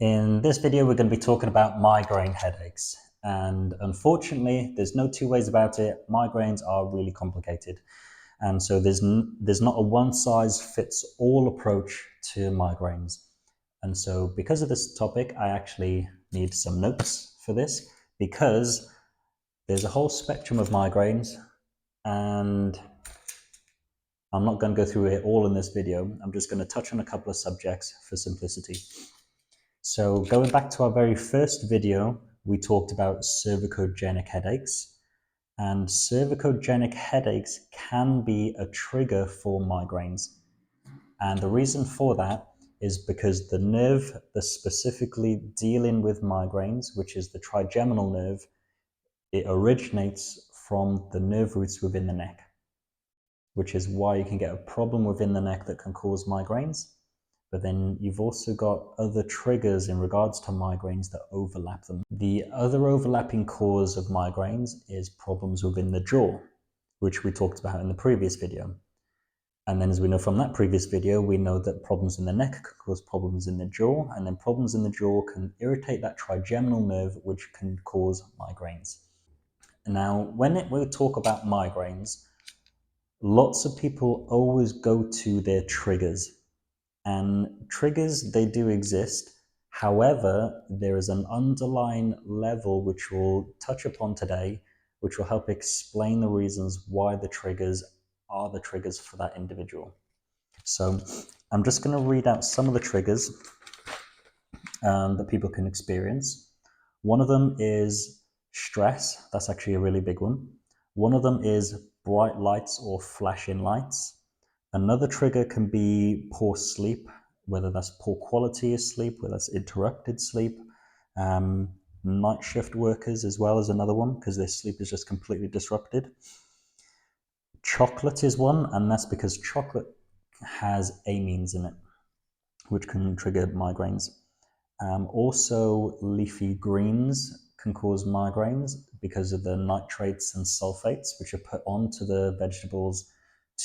In this video, we're going to be talking about migraine headaches. And unfortunately, there's no two ways about it. Migraines are really complicated. And so there's not a one-size-fits-all approach to migraines. And so because of this topic, I actually need some notes for this because there's a whole spectrum of migraines, and I'm not going to go through it all in this video. I'm just going to touch on a couple of subjects for simplicity. So going back to our very first video, we talked about cervicogenic headaches, and cervicogenic headaches can be a trigger for migraines. And the reason for that is because the nerve that's specifically dealing with migraines, which is the trigeminal nerve, it originates from the nerve roots within the neck, which is why you can get a problem within the neck that can cause migraines. But then you've also got other triggers in regards to migraines that overlap them. The other overlapping cause of migraines is problems within the jaw, which we talked about in the previous video. And then as we know from that previous video, we know that problems in the neck can cause problems in the jaw, and then problems in the jaw can irritate that trigeminal nerve, which can cause migraines. Now, when we talk about migraines, lots of people always go to their triggers. And triggers, they do exist. However, there is an underlying level which we'll touch upon today, which will help explain the reasons why the triggers are the triggers for that individual. So I'm just going to read out some of the triggers that people can experience. One of them is stress. That's actually a really big one. One of them is bright lights or flashing lights. Another trigger can be poor sleep, whether that's poor quality of sleep, whether that's interrupted sleep. Night shift workers as well as another one, because their sleep is just completely disrupted. Chocolate is one, and that's because chocolate has amines in it, which can trigger migraines. Also, leafy greens can cause migraines because of the nitrates and sulfates, which are put onto the vegetables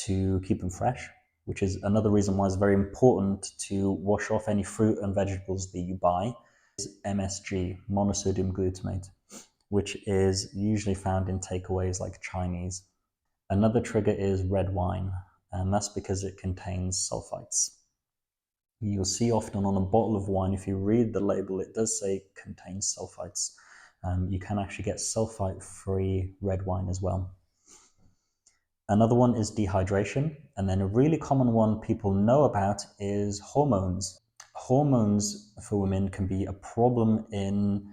to keep them fresh, which is another reason why it's very important to wash off any fruit and vegetables that you buy. Is MSG, monosodium glutamate, which is usually found in takeaways like Chinese. Another trigger is red wine, and that's because it contains sulfites. You'll see often on a bottle of wine, if you read the label, it does say it contains sulfites. You can actually get sulfite-free red wine as well. Another one is dehydration, and then a really common one people know about is hormones. Hormones for women can be a problem in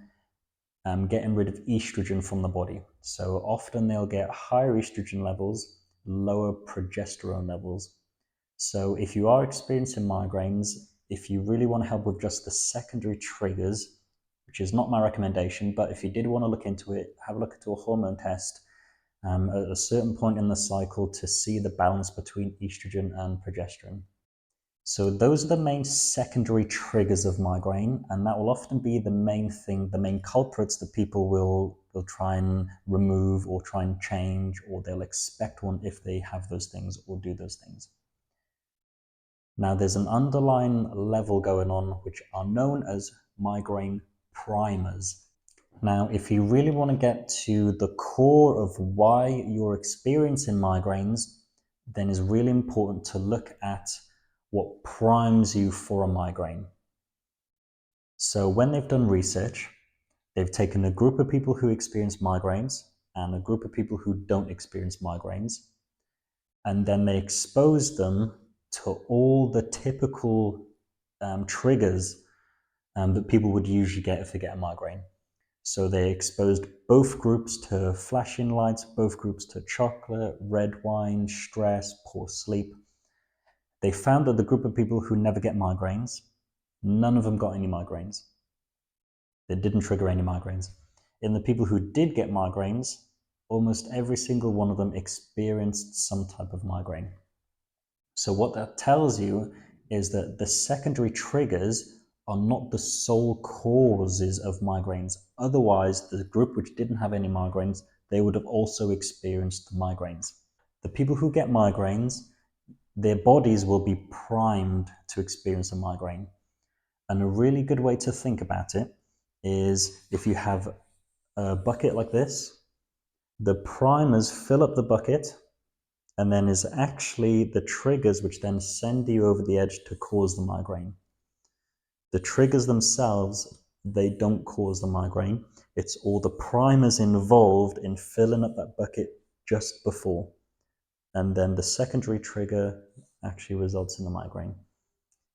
getting rid of estrogen from the body. So often they'll get higher estrogen levels, lower progesterone levels. So if you are experiencing migraines, if you really want to help with just the secondary triggers, which is not my recommendation, but if you did want to look into it, have a look into a hormone test at a certain point in the cycle to see the balance between estrogen and progesterone. So those are the main secondary triggers of migraine, and that will often be the main thing, the main culprits that people will try and remove or try and change, or they'll expect one if they have those things or do those things. Now there's an underlying level going on which are known as migraine primers. Now, if you really want to get to the core of why you're experiencing migraines, then it's really important to look at what primes you for a migraine. So when they've done research, they've taken a group of people who experience migraines and a group of people who don't experience migraines, and then they expose them to all the typical triggers that people would usually get if they get a migraine. So they exposed both groups to flashing lights, both groups to chocolate, red wine, stress, poor sleep. They found that the group of people who never get migraines, none of them got any migraines. They didn't trigger any migraines. In the people who did get migraines, almost every single one of them experienced some type of migraine. So what that tells you is that the secondary triggers are not the sole causes of migraines. Otherwise, the group which didn't have any migraines, they would have also experienced migraines. The people who get migraines, their bodies will be primed to experience a migraine. And a really good way to think about it is if you have a bucket like this, the primers fill up the bucket, and then is actually the triggers which then send you over the edge to cause the migraine. The triggers themselves, they don't cause the migraine. It's all the primers involved in filling up that bucket just before. And then the secondary trigger actually results in the migraine.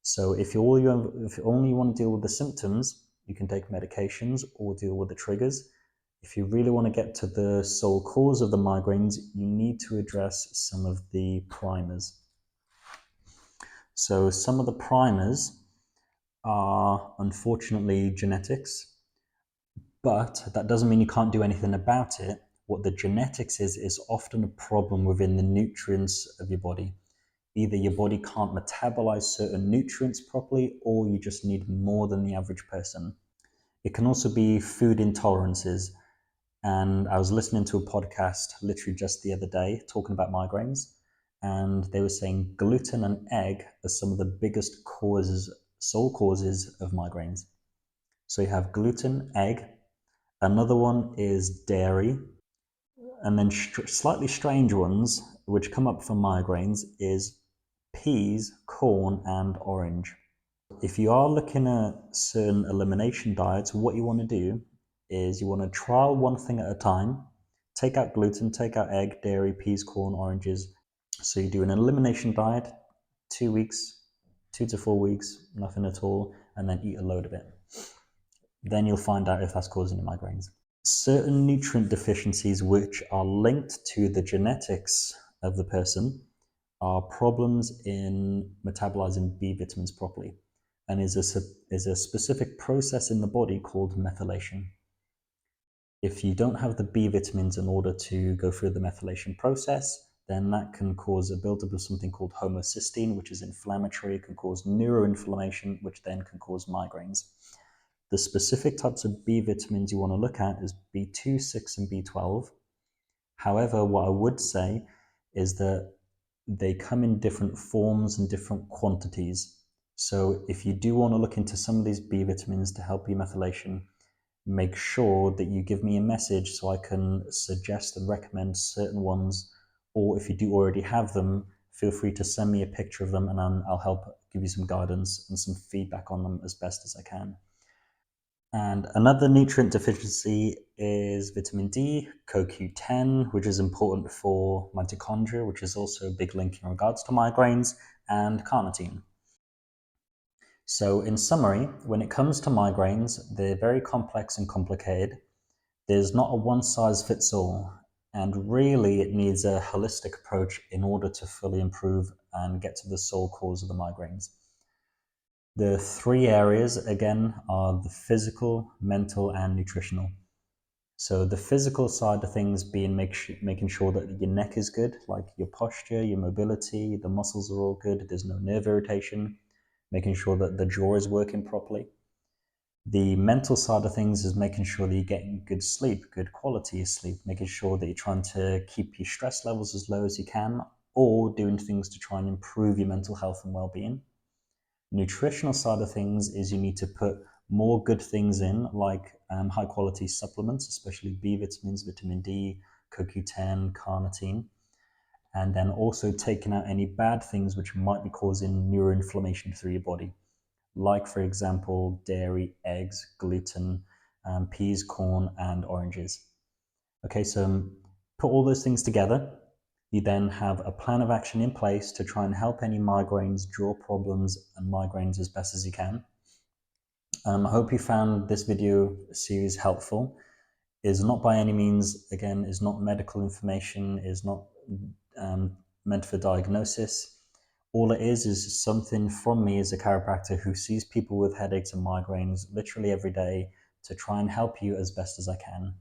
So if you only want to deal with the symptoms, you can take medications or deal with the triggers. If you really want to get to the sole cause of the migraines, you need to address some of the primers. So some of the primers are unfortunately genetics, but that doesn't mean you can't do anything about it. What the genetics is often a problem within the nutrients of your body. Either your body can't metabolize certain nutrients properly, or you just need more than the average person. It can also be food intolerances. And I was listening to a podcast literally just the other day talking about migraines, and they were saying gluten and egg are some of the biggest sole causes of migraines. So you have gluten, egg. Another one is dairy. And then slightly strange ones, which come up for migraines, is peas, corn, and orange. If you are looking at certain elimination diets, what you want to do is you want to trial one thing at a time. Take out gluten, take out egg, dairy, peas, corn, oranges. So you do an elimination diet, 2 weeks, 2 to 4 weeks, nothing at all, and then eat a load of it. Then you'll find out if that's causing you migraines. Certain nutrient deficiencies which are linked to the genetics of the person are problems in metabolizing B vitamins properly, and is a specific process in the body called methylation. If you don't have the B vitamins in order to go through the methylation process, then that can cause a buildup of something called homocysteine, which is inflammatory. It can cause neuroinflammation, which then can cause migraines. The specific types of B vitamins you want to look at is B2, 6, and B12. However, what I would say is that they come in different forms and different quantities. So if you do want to look into some of these B vitamins to help your methylation, make sure that you give me a message so I can suggest and recommend certain ones. Or if you do already have them, feel free to send me a picture of them and I'll help give you some guidance and some feedback on them as best as I can. And another nutrient deficiency is vitamin D, CoQ10, which is important for mitochondria, which is also a big link in regards to migraines, and carnitine. So, in summary, when it comes to migraines, they're very complex and complicated. There's not a one size fits all, and really it needs a holistic approach in order to fully improve and get to the sole cause of the migraines. The three areas, again, are the physical, mental, and nutritional. So the physical side of things being making sure that your neck is good, like your posture, your mobility, the muscles are all good, there's no nerve irritation, making sure that the jaw is working properly. The mental side of things is making sure that you're getting good sleep, good quality of sleep, making sure that you're trying to keep your stress levels as low as you can, or doing things to try and improve your mental health and well-being. Nutritional side of things is you need to put more good things in, like high quality supplements, especially B vitamins, vitamin D, CoQ10, carnitine, and then also taking out any bad things which might be causing neuroinflammation through your body, like, for example, dairy, eggs, gluten, peas, corn, and oranges. Okay, so put all those things together. You then have a plan of action in place to try and help any migraines, jaw problems, and migraines as best as you can. I hope you found this video series helpful. Is not by any means, again, is not medical information, is not meant for diagnosis. All it is something from me as a chiropractor who sees people with headaches and migraines literally every day to try and help you as best as I can.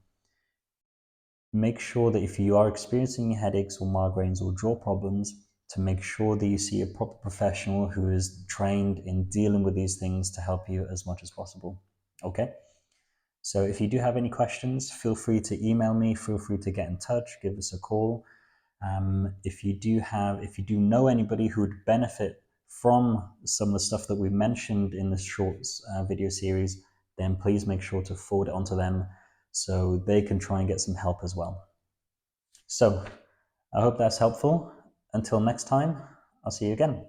Make sure that if you are experiencing headaches or migraines or jaw problems, to make sure that you see a proper professional who is trained in dealing with these things to help you as much as possible. Okay? So if you do have any questions, feel free to email me, feel free to get in touch, give us a call. If you do know anybody who would benefit from some of the stuff that we mentioned in this short video series, then please make sure to forward it onto them so they can try and get some help as well. So I hope that's helpful. Until next time, I'll see you again.